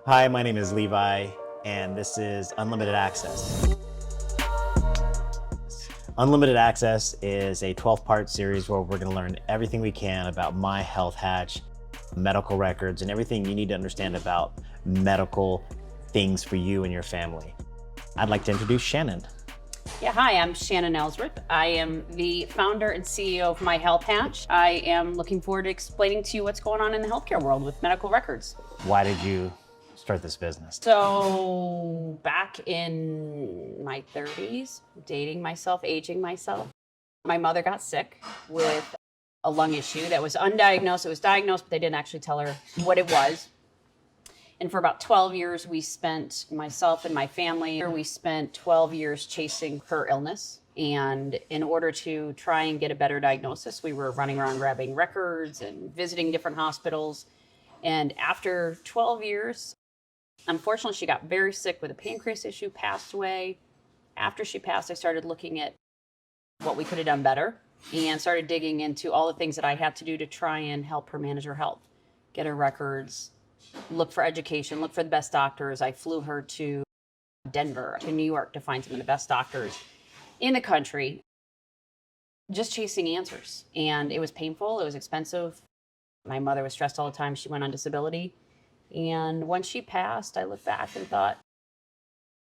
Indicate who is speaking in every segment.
Speaker 1: Hi, my name is Levi, and this is Unlimited Access. Unlimited Access is a 12-part series where we're going to learn everything we can about MyHealthHatch, medical records, and everything you need to understand about medical things for you and your family. I'd like to introduce Shannon.
Speaker 2: Yeah, hi, I'm Shannon Ellsworth. I am the founder and CEO of MyHealthHatch. I am looking forward to explaining to you what's going on in the healthcare world with medical records.
Speaker 1: Why did you start this business?
Speaker 2: So back in my 30s, dating myself, aging myself, my mother got sick with a lung issue that was undiagnosed. It was diagnosed, but they didn't actually tell her what it was. And for about 12 years, myself and my family, we spent 12 years chasing her illness. And in order to try and get a better diagnosis, we were running around grabbing records and visiting different hospitals. And after 12 years, unfortunately, she got very sick with a pancreas issue, passed away. After she passed, I started looking at what we could have done better and started digging into all the things that I had to do to try and help her manage her health, get her records, look for education, look for the best doctors. I flew her to Denver, to New York to find some of the best doctors in the country, just chasing answers. And it was painful. It was expensive. My mother was stressed all the time. She went on disability. And when she passed, I looked back and thought,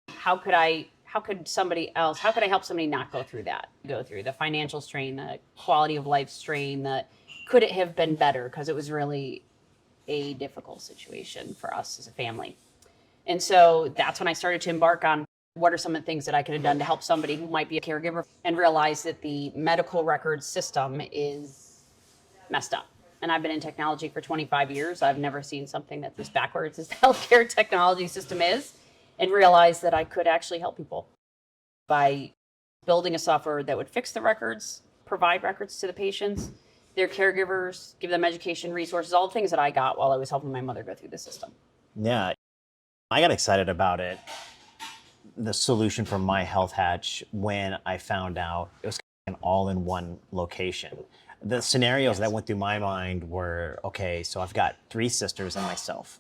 Speaker 2: how could I help somebody not go through the financial strain, the quality of life strain, could it have been better? Because it was really a difficult situation for us as a family. And so that's when I started to embark on what are some of the things that I could have done to help somebody who might be a caregiver, and realize that the medical records system is messed up. And I've been in technology for 25 years. I've never seen something that's as backwards as the healthcare technology system is, and realized that I could actually help people by building a software that would fix the records, provide records to the patients, their caregivers, give them education, resources, all the things that I got while I was helping my mother go through the system.
Speaker 1: Yeah, I got excited about it, the solution for MyHealthHatch, when I found out it was an all-in-one location. The scenarios that went through my mind were, okay, so I've got 3 sisters and myself.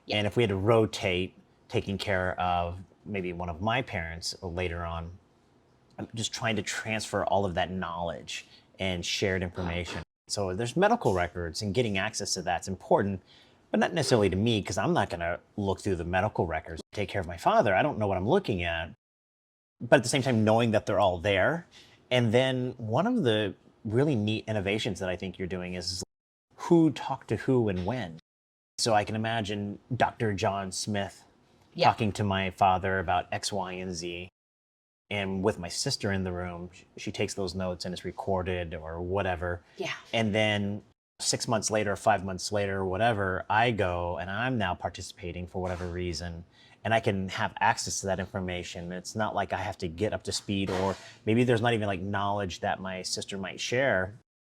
Speaker 2: Yeah.
Speaker 1: And if we had to rotate taking care of maybe one of my parents later on, I'm just trying to transfer all of that knowledge and shared information. So there's medical records, and getting access to that's important, but not necessarily to me, because I'm not going to look through the medical records to take care of my father. I don't know what I'm looking at. But at the same time, knowing that they're all there. And then one of the really neat innovations that I think you're doing is who talked to who and when. So I can imagine Dr. John Smith talking to my father about X, Y, and Z. And with my sister in the room, she takes those notes and it's recorded or whatever.
Speaker 2: Yeah.
Speaker 1: And then 6 months later, 5 months later, whatever, I go and I'm now participating for whatever reason. And I can have access to that information. It's not like I have to get up to speed, or maybe there's not even like knowledge that my sister might share.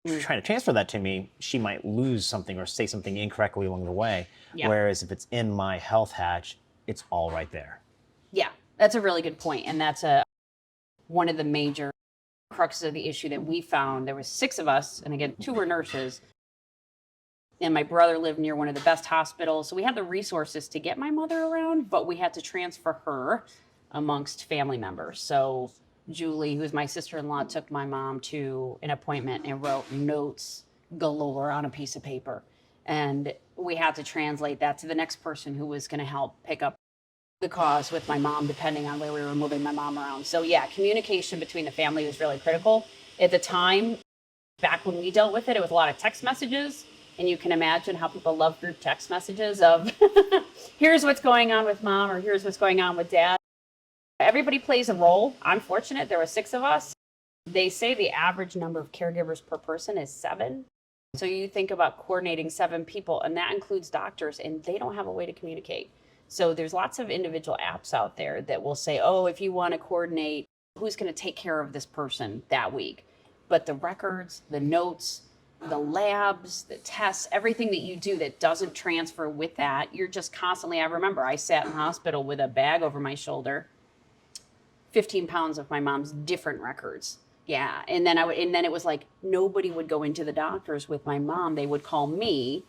Speaker 1: Trying to transfer that to me, she might lose something or say something incorrectly along the way.
Speaker 2: Yeah.
Speaker 1: Whereas if it's in MyHealthHatch, it's all right there.
Speaker 2: Yeah, that's a really good point. And that's one of the major cruxes of the issue that we found. There was 6 of us, and again, 2 were nurses. And my brother lived near one of the best hospitals. So we had the resources to get my mother around, but we had to transfer her amongst family members. So Julie, who's my sister-in-law, took my mom to an appointment and wrote notes galore on a piece of paper. And we had to translate that to the next person who was going to help pick up the cause with my mom, depending on where we were moving my mom around. So yeah, communication between the family was really critical. At the time, back when we dealt with it, it was a lot of text messages. And you can imagine how people love group text messages of, here's what's going on with mom, or here's what's going on with dad. Everybody plays a role. I'm fortunate. There were 6 of us. They say the average number of caregivers per person is 7. So you think about coordinating 7 people, and that includes doctors, and they don't have a way to communicate. So there's lots of individual apps out there that will say, oh, if you want to coordinate who's going to take care of this person that week. But the records, the notes, the labs, the tests, everything that you do that doesn't transfer with that, you're just constantly, I remember I sat in the hospital with a bag over my shoulder, 15 pounds of my mom's different records. Yeah. And then it was like, nobody would go into the doctors with my mom. They would call me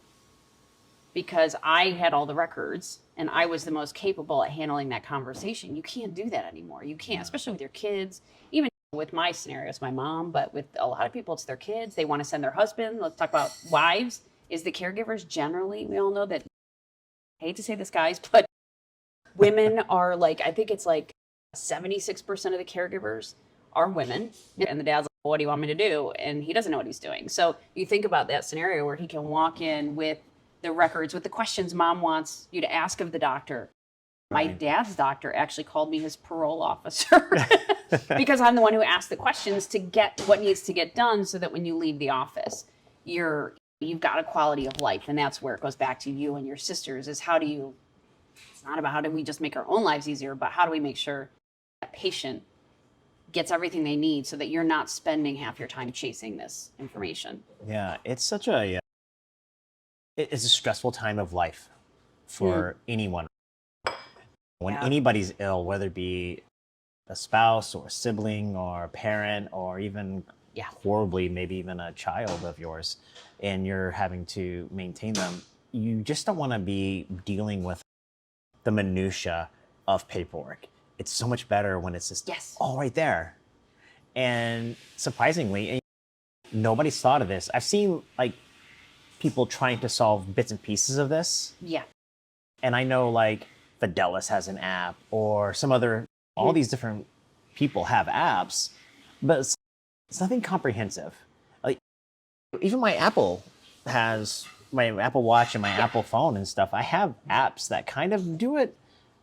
Speaker 2: because I had all the records and I was the most capable at handling that conversation. You can't do that anymore. You can't, especially with your kids. Even with my scenario, it's my mom, but with a lot of people, it's their kids. They want to send their husband. Let's talk about wives. Is the caregivers generally, we all know that, I hate to say this, guys, but women are like, I think it's like 76% of the caregivers are women. And the dad's like, what do you want me to do? And he doesn't know what he's doing. So you think about that scenario where he can walk in with the records, with the questions mom wants you to ask of the doctor. My dad's doctor actually called me his parole officer because I'm the one who asked the questions to get what needs to get done so that when you leave the office, you've got a quality of life. And that's where it goes back to you and your sisters, is how do you, it's not about how do we just make our own lives easier, but how do we make sure that patient gets everything they need so that you're not spending half your time chasing this information.
Speaker 1: Yeah, it's such a it's a stressful time of life for anyone. When anybody's ill, whether it be a spouse or a sibling or a parent or even horribly maybe even a child of yours, and you're having to maintain them, you just don't want to be dealing with the minutia of paperwork. It's so much better when it's just all right there. And surprisingly, nobody's thought of this. I've seen like people trying to solve bits and pieces of this.
Speaker 2: Yeah.
Speaker 1: And I know like Fidelis has an app, or some other, all these different people have apps, but it's nothing comprehensive. Like even my Apple has, my Apple Watch and my Apple phone and stuff, I have apps that kind of do it,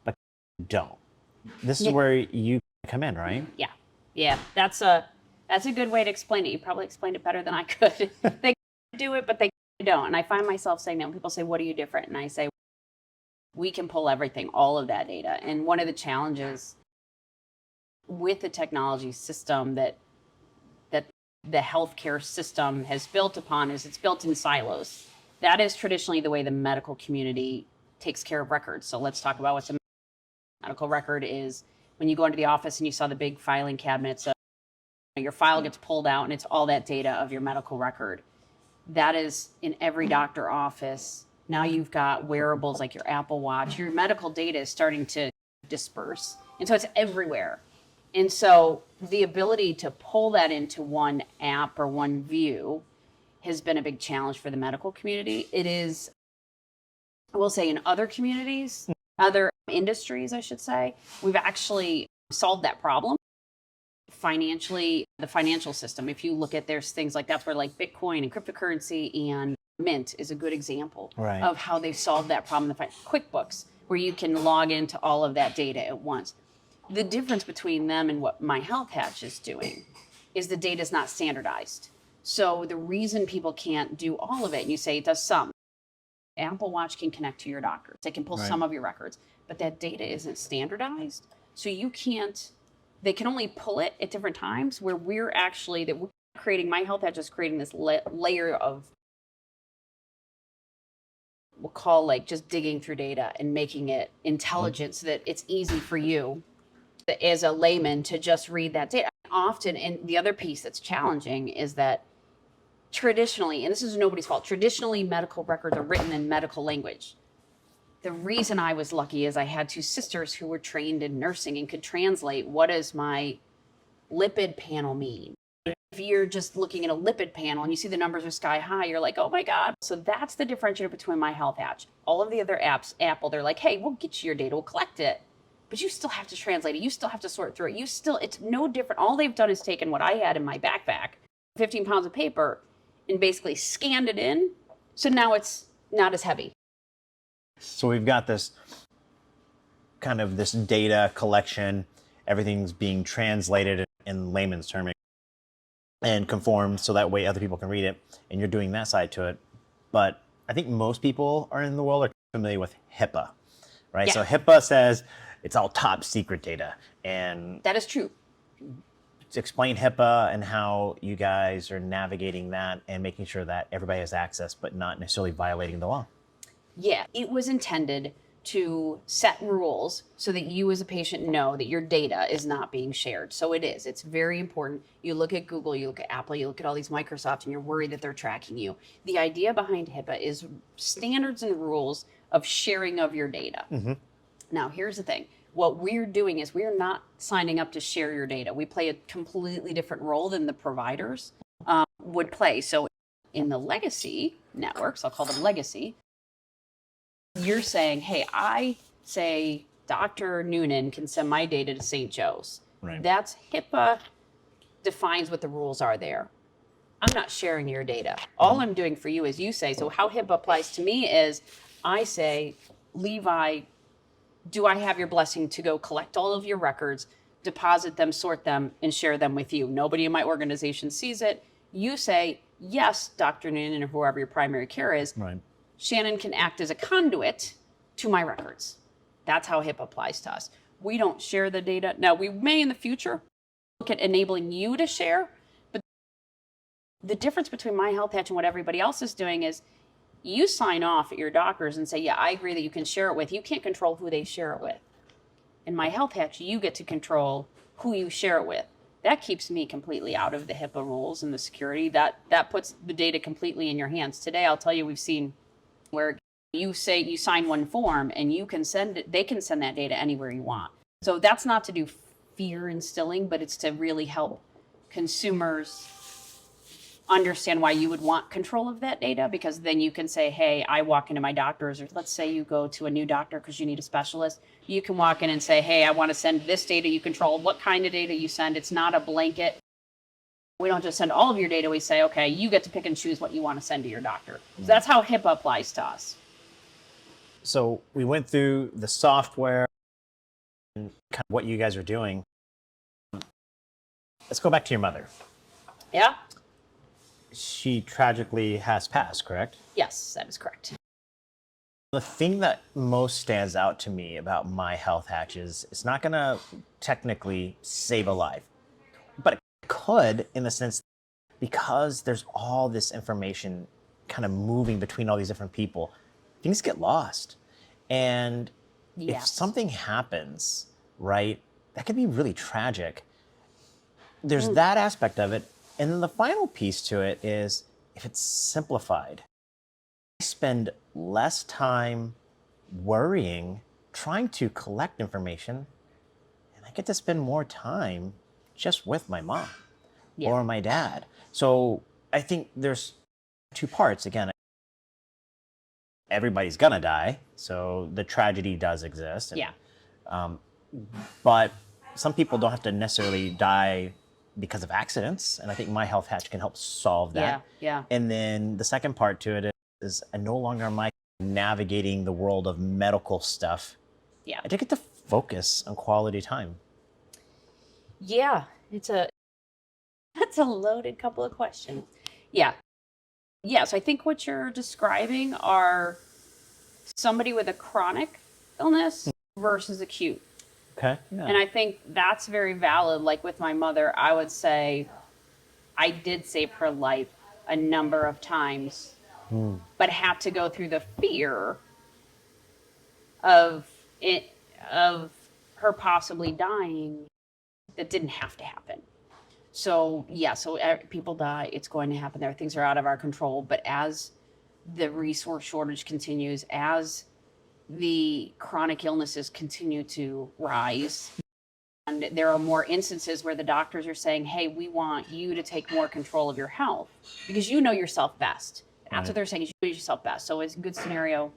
Speaker 1: but don't. This is where you come in, right?
Speaker 2: Yeah. Yeah. That's a good way to explain it. You probably explained it better than I could. They do it, but they don't. And I find myself saying that when people say, what are you different? And I say, we can pull everything, all of that data. And one of the challenges with the technology system that the healthcare system has built upon is it's built in silos. That is traditionally the way the medical community takes care of records. So let's talk about what's a medical record is. When you go into the office and you saw the big filing cabinets, your file gets pulled out and it's all that data of your medical record. That is in every doctor office. Now you've got wearables like your Apple Watch. Your medical data is starting to disperse. And so it's everywhere. And so the ability to pull that into one app or one view has been a big challenge for the medical community. It is, I will say, in other communities, other industries, I should say, we've actually solved that problem. Financially, the financial system, if you look at, there's things like that's where like Bitcoin and cryptocurrency and Mint is a good example of how they've solved that problem. The QuickBooks, where you can log into all of that data at once. The difference between them and what MyHealthHatch is doing is the data is not standardized. So the reason people can't do all of it, and you say it does some, Apple Watch can connect to your doctors. They can pull some of your records, but that data isn't standardized. So you can't, they can only pull it at different times, where we're creating, MyHealthHatch is creating this layer of, we'll call like just digging through data and making it intelligent so that it's easy for you as a layman to just read that data. Often, and the other piece that's challenging is that traditionally, and this is nobody's fault, traditionally medical records are written in medical language. The reason I was lucky is I had two sisters who were trained in nursing and could translate, what does my lipid panel mean? If you're just looking at a lipid panel and you see the numbers are sky high, you're like, oh my God. So that's the differentiator between MyHealthHatch. All of the other apps, Apple, they're like, hey, we'll get you your data, we'll collect it. But you still have to translate it. You still have to sort through it. It's no different. All they've done is taken what I had in my backpack, 15 pounds of paper, and basically scanned it in. So now it's not as heavy.
Speaker 1: So we've got this kind of this data collection, everything's being translated in layman's terms and conformed so that way other people can read it, and you're doing that side to it. But I think most people in the world are familiar with HIPAA, right?
Speaker 2: Yeah.
Speaker 1: So HIPAA says it's all top secret data. And
Speaker 2: that is true.
Speaker 1: To explain HIPAA and how you guys are navigating that and making sure that everybody has access, but not necessarily violating the law.
Speaker 2: Yeah, it was intended to set rules so that you as a patient know that your data is not being shared. So it is. It's very important. You look at Google, you look at Apple, you look at all these Microsoft, and you're worried that they're tracking you. The idea behind HIPAA is standards and rules of sharing of your data.
Speaker 1: Mm-hmm.
Speaker 2: Now, here's the thing. What we're doing is we're not signing up to share your data. We play a completely different role than the providers would play. So in the legacy networks, I'll call them legacy, you're saying, hey, I say Dr. Noonan can send my data to St. Joe's.
Speaker 1: Right.
Speaker 2: That's HIPAA defines what the rules are there. I'm not sharing your data. All I'm doing for you is you say, so how HIPAA applies to me is I say, Levi, do I have your blessing to go collect all of your records, deposit them, sort them, and share them with you? Nobody in my organization sees it. You say, yes, Dr. Noonan, or whoever your primary care is.
Speaker 1: Right.
Speaker 2: Shannon can act as a conduit to my records. That's how HIPAA applies to us. We don't share the data. Now, we may in the future look at enabling you to share, but the difference between MyHealthHatch and what everybody else is doing is you sign off at your doctors and say, yeah, I agree that you can share it with. You can't control who they share it with. In MyHealthHatch, you get to control who you share it with. That keeps me completely out of the HIPAA rules and the security. That puts the data completely in your hands. Today, I'll tell you, we've seen where you say you sign one form and you can send it, they can send that data anywhere you want. So that's not to do fear instilling, but it's to really help consumers understand why you would want control of that data, because then you can say, hey, I walk into my doctor's, or let's say you go to a new doctor because you need a specialist. You can walk in and say, hey, I want to send this data. You control what kind of data you send. It's not a blanket. We don't just send all of your data. We say, okay, you get to pick and choose what you want to send to your doctor. So that's how HIPAA applies to us.
Speaker 1: So we went through the software and kind of what you guys are doing. Let's go back to your mother.
Speaker 2: Yeah?
Speaker 1: She tragically has passed, correct?
Speaker 2: Yes, that is correct.
Speaker 1: The thing that most stands out to me about MyHealthHatch is it's not going to technically save a life, but it could, in the sense because there's all this information kind of moving between all these different people, things get lost. And if
Speaker 2: Yes.
Speaker 1: something happens, right, that could be really tragic. There's that aspect of it. And then the final piece to it is if it's simplified, I spend less time worrying, trying to collect information, and I get to spend more time just with my mom or my dad. So I think there's two parts. Again, everybody's gonna die, so the tragedy does exist. And, but some people don't have to necessarily die because of accidents, and I think MyHealthHatch can help solve that.
Speaker 2: Yeah.
Speaker 1: And then the second part to it is I no longer am I navigating the world of medical stuff.
Speaker 2: Yeah.
Speaker 1: I get to focus on quality time.
Speaker 2: Yeah, that's a loaded couple of questions. Yeah. Yes, I think what you're describing are somebody with a chronic illness versus acute.
Speaker 1: Okay. Yeah.
Speaker 2: And I think that's very valid. Like with my mother, I would say I did save her life a number of times, but had to go through the fear of her possibly dying that didn't have to happen. So people die, it's going to happen there. Things are out of our control. But as the resource shortage continues, as the chronic illnesses continue to rise, and there are more instances where the doctors are saying, hey, we want you to take more control of your health because you know yourself best. That's what they're saying, is you know yourself best. So it's a good scenario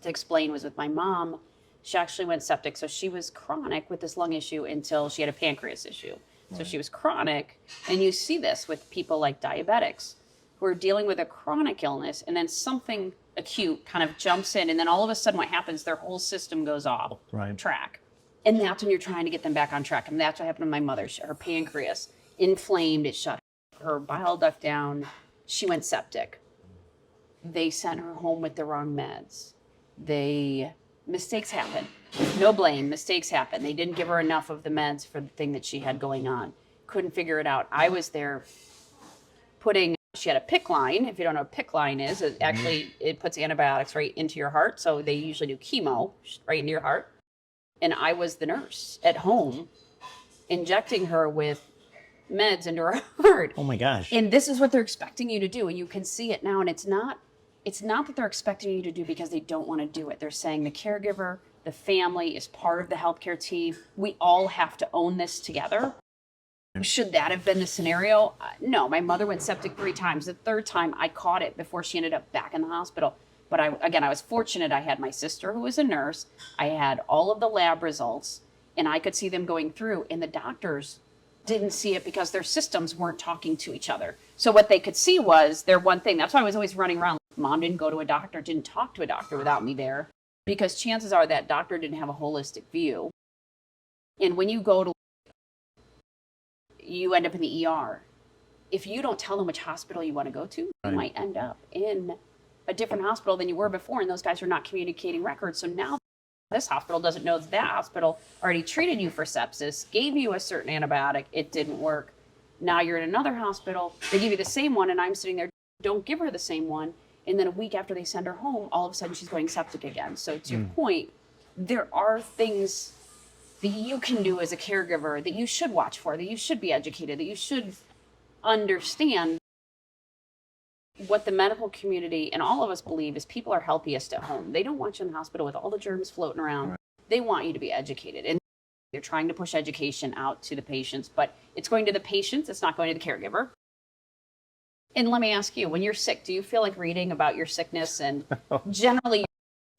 Speaker 2: to explain was with my mom. She actually went septic. So she was chronic with this lung issue until she had a pancreas issue. So she was chronic. And you see this with people like diabetics who are dealing with a chronic illness, and then something acute kind of jumps in. And then all of a sudden what happens, their whole system goes off track. And that's when you're trying to get them back on track. And that's what happened to my mother. Her pancreas inflamed. It shut her bile duct down. She went septic. They sent her home with the wrong meds. Mistakes happen. No blame. Mistakes happen. They didn't give her enough of the meds for the thing that she had going on. Couldn't figure it out. I was there she had a PICC line. If you don't know what PICC line is, it puts antibiotics right into your heart. So they usually do chemo right into your heart. And I was the nurse at home injecting her with meds into her heart.
Speaker 1: Oh my gosh.
Speaker 2: And this is what they're expecting you to do. And you can see it now. And it's not it's not that they're expecting you to do because they don't want to do it. They're saying the caregiver, the family is part of the healthcare team. We all have to own this together. Should that have been the scenario? No, my mother went septic 3 times. The 3rd time I caught it before she ended up back in the hospital. But I was fortunate. I had my sister who was a nurse. I had all of the lab results and I could see them going through, and the doctors didn't see it because their systems weren't talking to each other. So what they could see was their one thing. That's why I was always running around. Mom didn't go to a doctor, didn't talk to a doctor without me there, because chances are that doctor didn't have a holistic view. And when you go to, you end up in the ER. If you don't tell them which hospital you want to go to, you might end up in a different hospital than you were before, and those guys are not communicating records. So now this hospital doesn't know that hospital already treated you for sepsis, gave you a certain antibiotic, it didn't work. Now you're in another hospital, they give you the same one, and I'm sitting there, don't give her the same one. And then a week after they send her home, all of a sudden she's going septic again. So to your point, there are things that you can do as a caregiver that you should watch for, that you should be educated, that you should understand. What the medical community and all of us believe is people are healthiest at home. They don't want you in the hospital with all the germs floating around. Right. They want you to be educated. And they're trying to push education out to the patients, but it's going to the patients, it's not going to the caregiver. And let me ask you, when you're sick, do you feel like reading about your sickness? And generally,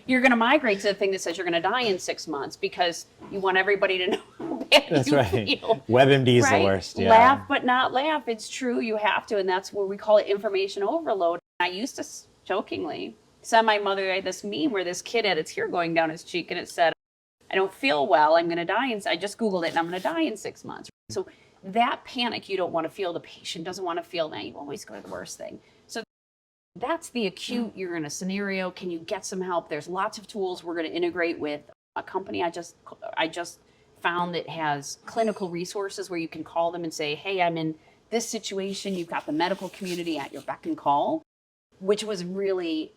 Speaker 2: you're going to migrate to the thing that says you're going to die in 6 months because you want everybody to know how bad
Speaker 1: that's
Speaker 2: you
Speaker 1: right.
Speaker 2: feel.
Speaker 1: WebMD is
Speaker 2: right?
Speaker 1: the worst. Yeah.
Speaker 2: Laugh, but not laugh. It's true. You have to. And that's where we call it information overload. I used to jokingly send my mother this meme where this kid had a tear going down his cheek and it said, I don't feel well. I'm going to die. I just Googled it and I'm going to die in 6 months. So that panic you don't want to feel, the patient doesn't want to feel that. You always go to the worst thing. So that's the acute. You're in a scenario. Can you get some help? There's lots of tools we're going to integrate with a company I just found that has clinical resources where you can call them and say, hey, I'm in this situation. You've got the medical community at your beck and call, which was really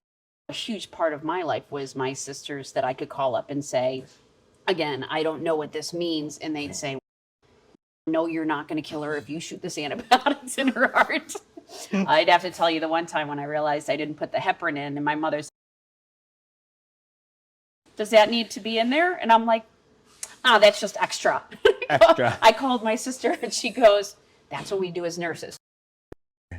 Speaker 2: a huge part of my life, was my sisters that I could call up and say, again, I don't know what this means. And they'd say, no, you're not going to kill her if you shoot this antibiotics in her heart. I'd have to tell you the one time when I realized I didn't put the heparin in, and my mother's, does that need to be in there? And I'm like, that's just extra.
Speaker 1: Extra.
Speaker 2: I called my sister and she goes, that's what we do as nurses.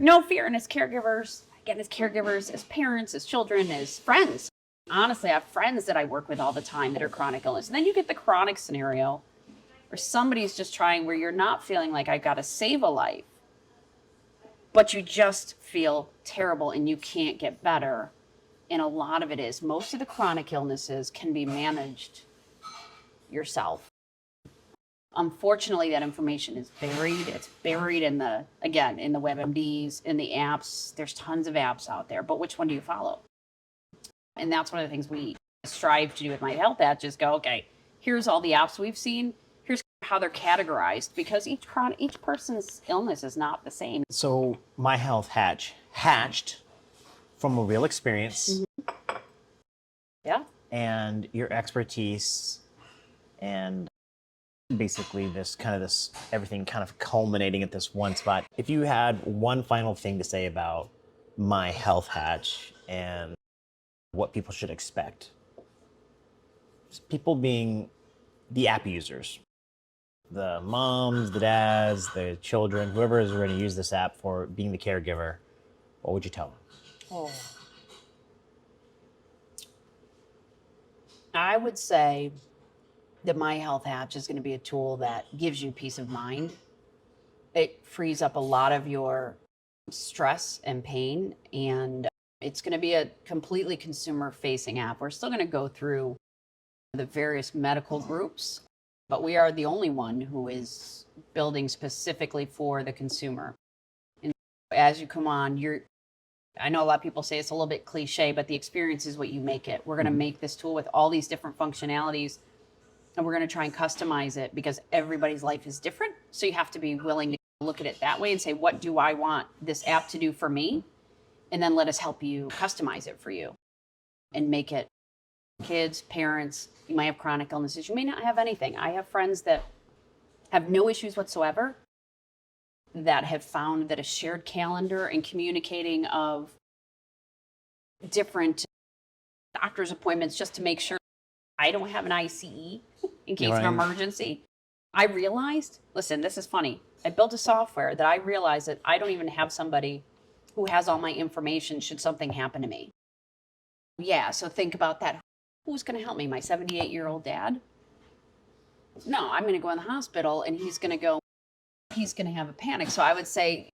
Speaker 2: No fear. And as caregivers, again, as caregivers, as parents, as children, as friends. Honestly, I have friends that I work with all the time that are chronic illness. And then you get the chronic scenario where somebody's just trying, where you're not feeling like I got to save a life, but you just feel terrible and you can't get better. And a lot of it is, most of the chronic illnesses can be managed yourself. Unfortunately, that information is buried. It's buried in the WebMDs, in the apps. There's tons of apps out there, but which one do you follow? And that's one of the things we strive to do with MyHealthHatch is go, okay, here's all the apps we've seen. Here's how they're categorized, because each person's illness is not the same.
Speaker 1: So MyHealthHatch hatched from a real experience.
Speaker 2: Mm-hmm. Yeah.
Speaker 1: And your expertise, and basically this everything kind of culminating at this one spot. If you had one final thing to say about MyHealthHatch and what people should expect, people being the app users, the moms, the dads, the children, whoever is going to use this app for being the caregiver, what would you tell them?
Speaker 2: Oh. I would say that MyHealthHatch is going to be a tool that gives you peace of mind. It frees up a lot of your stress and pain, and it's going to be a completely consumer-facing app. We're still going to go through the various medical groups, but we are the only one who is building specifically for the consumer. And as you come on, I know a lot of people say it's a little bit cliche, but the experience is what you make it. We're going to make this tool with all these different functionalities, and we're going to try and customize it because everybody's life is different. So you have to be willing to look at it that way and say, what do I want this app to do for me? And then let us help you customize it for you and make it kids, parents. You might have chronic illnesses. You may not have anything. I have friends that have no issues whatsoever, that have found that a shared calendar and communicating of different doctor's appointments just to make sure I don't have an ICE in case of an emergency. I realized, listen, this is funny. I built a software that I realized that I don't even have somebody who has all my information should something happen to me. Yeah, so think about that. Who's going to help me? My 78-year-old dad? No, I'm going to go in the hospital and he's going to have a panic. So I would say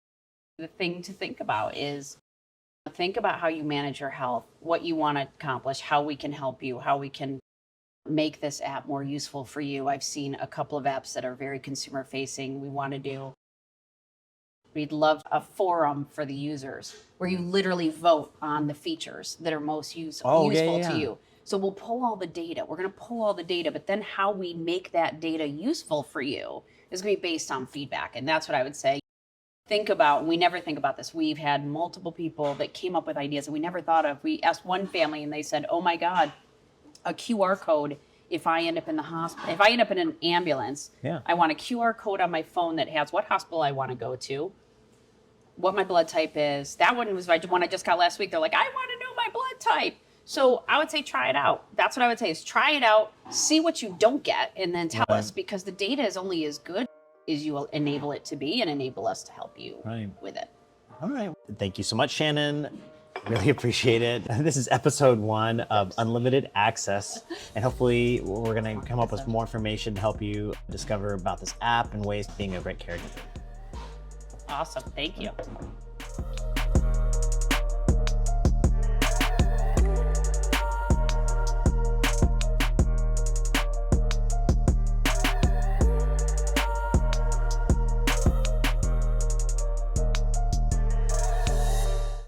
Speaker 2: the thing to think about is think about how you manage your health, what you want to accomplish, how we can help you, how we can make this app more useful for you. I've seen a couple of apps that are very consumer facing. We'd love a forum for the users where you literally vote on the features that are most useful to you. So we'll pull all the data. We're going to pull all the data, but then how we make that data useful for you is going to be based on feedback. And that's what I would say. Think about, we never think about this. We've had multiple people that came up with ideas that we never thought of. We asked one family and they said, oh my God, a QR code. If I end up in the hospital, if I end up in an ambulance, I want a QR code on my phone that has what hospital I want to go to, what my blood type is. That one was one I just got last week. They're like, I want to know my blood type. So I would say try it out. That's what I would say is try it out, see what you don't get, and then tell us, because the data is only as good as you will enable it to be and enable us to help you with it.
Speaker 1: All right. Thank you so much, Shannon. Really appreciate it. This is episode 1 of Unlimited Access, and hopefully we're going to come up with more information to help you discover about this app and ways of being a great caregiver.
Speaker 2: Awesome. Thank you.